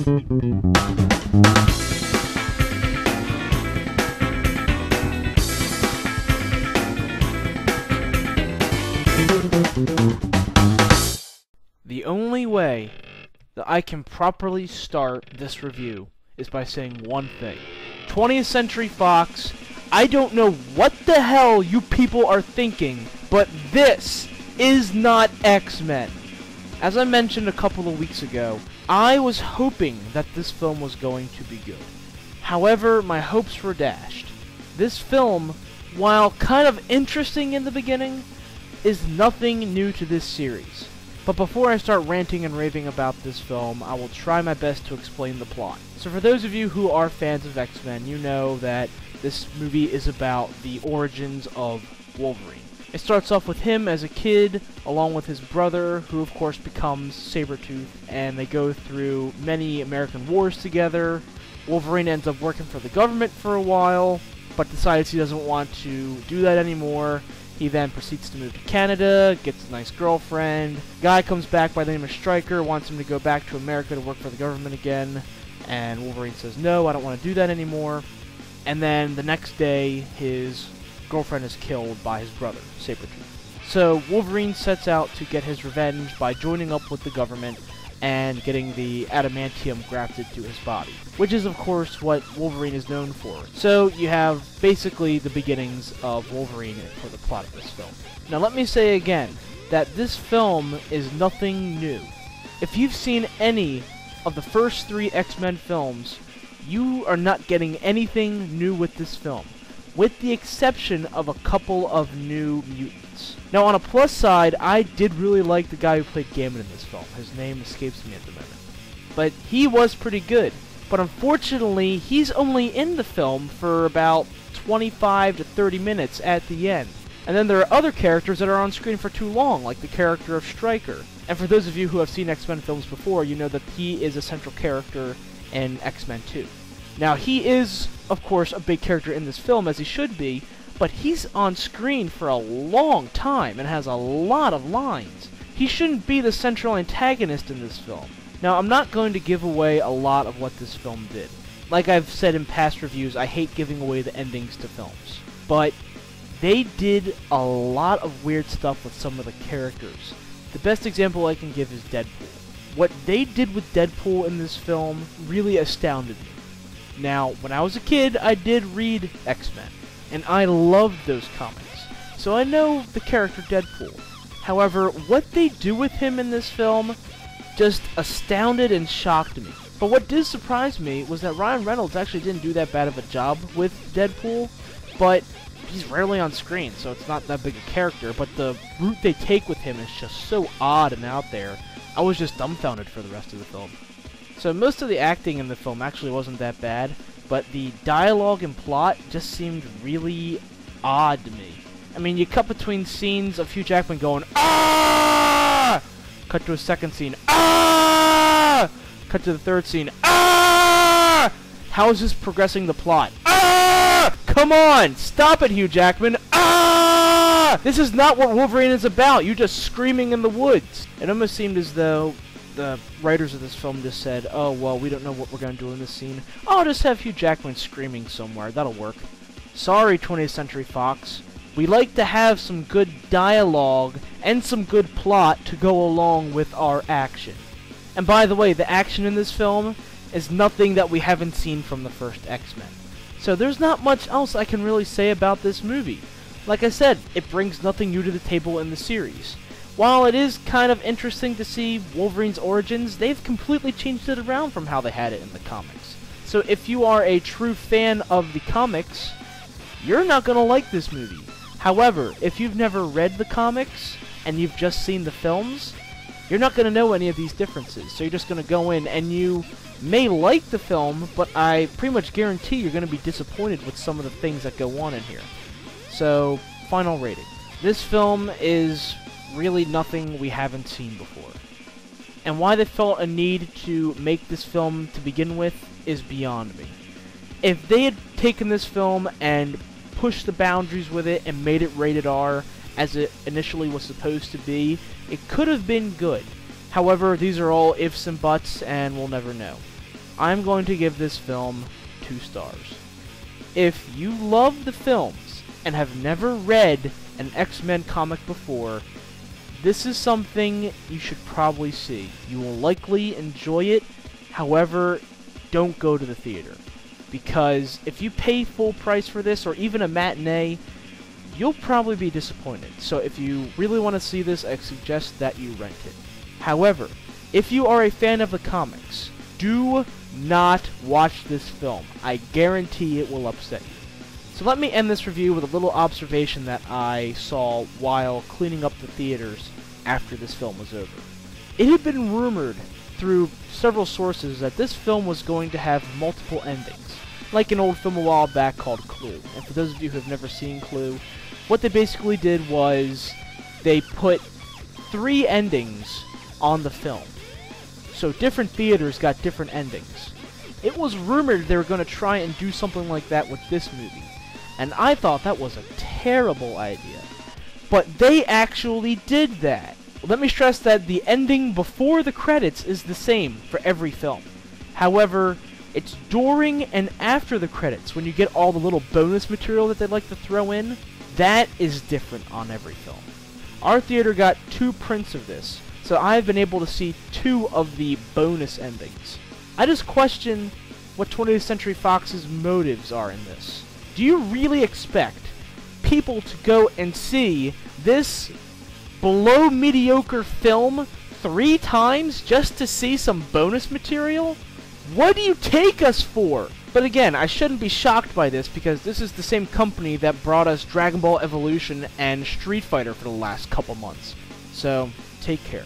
The only way that I can properly start this review is by saying one thing. 20th Century Fox, I don't know what the hell you people are thinking, but this is not X-Men. As I mentioned a couple of weeks ago, I was hoping that this film was going to be good. However, my hopes were dashed. This film, while kind of interesting in the beginning, is nothing new to this series. But before I start ranting and raving about this film, I will try my best to explain the plot. So for those of you who are fans of X-Men, you know that this movie is about the origins of Wolverine. It starts off with him as a kid, along with his brother, who of course becomes Sabretooth, and they go through many American wars together. Wolverine ends up working for the government for a while, but decides he doesn't want to do that anymore. He then proceeds to move to Canada, gets a nice girlfriend. Guy comes back by the name of Stryker, wants him to go back to America to work for the government again. And Wolverine says, no, I don't want to do that anymore. And then the next day, his girlfriend is killed by his brother, Sabretooth. So Wolverine sets out to get his revenge by joining up with the government and getting the adamantium grafted to his body, which is of course what Wolverine is known for. So you have basically the beginnings of Wolverine for the plot of this film. Now let me say again that this film is nothing new. If you've seen any of the first 3 X-Men films, you are not getting anything new with this film, with the exception of a couple of new mutants. Now, on a plus side, I did really like the guy who played Gambit in this film. His name escapes me at the moment. But he was pretty good. But unfortunately, he's only in the film for about 25 to 30 minutes at the end. And then there are other characters that are on screen for too long, like the character of Stryker. And for those of you who have seen X-Men films before, you know that he is a central character in X-Men 2. Now, he is, of course, a big character in this film, as he should be, but he's on screen for a long time and has a lot of lines. He shouldn't be the central antagonist in this film. Now, I'm not going to give away a lot of what this film did. Like I've said in past reviews, I hate giving away the endings to films. But they did a lot of weird stuff with some of the characters. The best example I can give is Deadpool. What they did with Deadpool in this film really astounded me. Now, when I was a kid, I did read X-Men, and I loved those comics, so I know the character Deadpool. However, what they do with him in this film just astounded and shocked me. But what did surprise me was that Ryan Reynolds actually didn't do that bad of a job with Deadpool, but he's rarely on screen, so it's not that big a character, but the route they take with him is just so odd and out there. I was just dumbfounded for the rest of the film. So most of the acting in the film actually wasn't that bad, but the dialogue and plot just seemed really odd to me. I mean, you cut between scenes of Hugh Jackman going, "Ah!" Cut to a second scene, "Ah!" Cut to the third scene, "Ah!" How is this progressing the plot? "Ah! Come on! Stop it, Hugh Jackman! Ah! This is not what Wolverine is about! You just screaming in the woods!" It almost seemed as though the writers of this film just said, oh, well, we don't know what we're going to do in this scene. I'll just have Hugh Jackman screaming somewhere. That'll work. Sorry, 20th Century Fox. We like to have some good dialogue and some good plot to go along with our action. And by the way, the action in this film is nothing that we haven't seen from the first X-Men. So there's not much else I can really say about this movie. Like I said, it brings nothing new to the table in the series. While it is kind of interesting to see Wolverine's origins, they've completely changed it around from how they had it in the comics. So if you are a true fan of the comics, you're not going to like this movie. However, if you've never read the comics and you've just seen the films, you're not going to know any of these differences. So you're just going to go in and you may like the film, but I pretty much guarantee you're going to be disappointed with some of the things that go on in here. So, final rating. This film is really nothing we haven't seen before. And why they felt a need to make this film to begin with is beyond me. If they had taken this film and pushed the boundaries with it and made it rated R as it initially was supposed to be, it could have been good. However, these are all ifs and buts and we'll never know. I'm going to give this film 2 stars. If you love the films and have never read an X-Men comic before, this is something you should probably see. You will likely enjoy it. However, don't go to the theater, because if you pay full price for this, or even a matinee, you'll probably be disappointed. So if you really want to see this, I suggest that you rent it. However, if you are a fan of the comics, do not watch this film. I guarantee it will upset you. So let me end this review with a little observation that I saw while cleaning up the theaters after this film was over. It had been rumored through several sources that this film was going to have multiple endings, like an old film a while back called Clue. And for those of you who have never seen Clue, what they basically did was they put 3 endings on the film. So different theaters got different endings. It was rumored they were going to try and do something like that with this movie, and I thought that was a terrible idea. But they actually did that. Let me stress that the ending before the credits is the same for every film. However, it's during and after the credits, when you get all the little bonus material that they like to throw in, that is different on every film. Our theater got 2 prints of this, so I've been able to see 2 of the bonus endings. I just question what 20th Century Fox's motives are in this. Do you really expect people to go and see this below mediocre film 3 times just to see some bonus material? What do you take us for? But again, I shouldn't be shocked by this, because this is the same company that brought us Dragon Ball Evolution and Street Fighter for the last couple months. So, take care.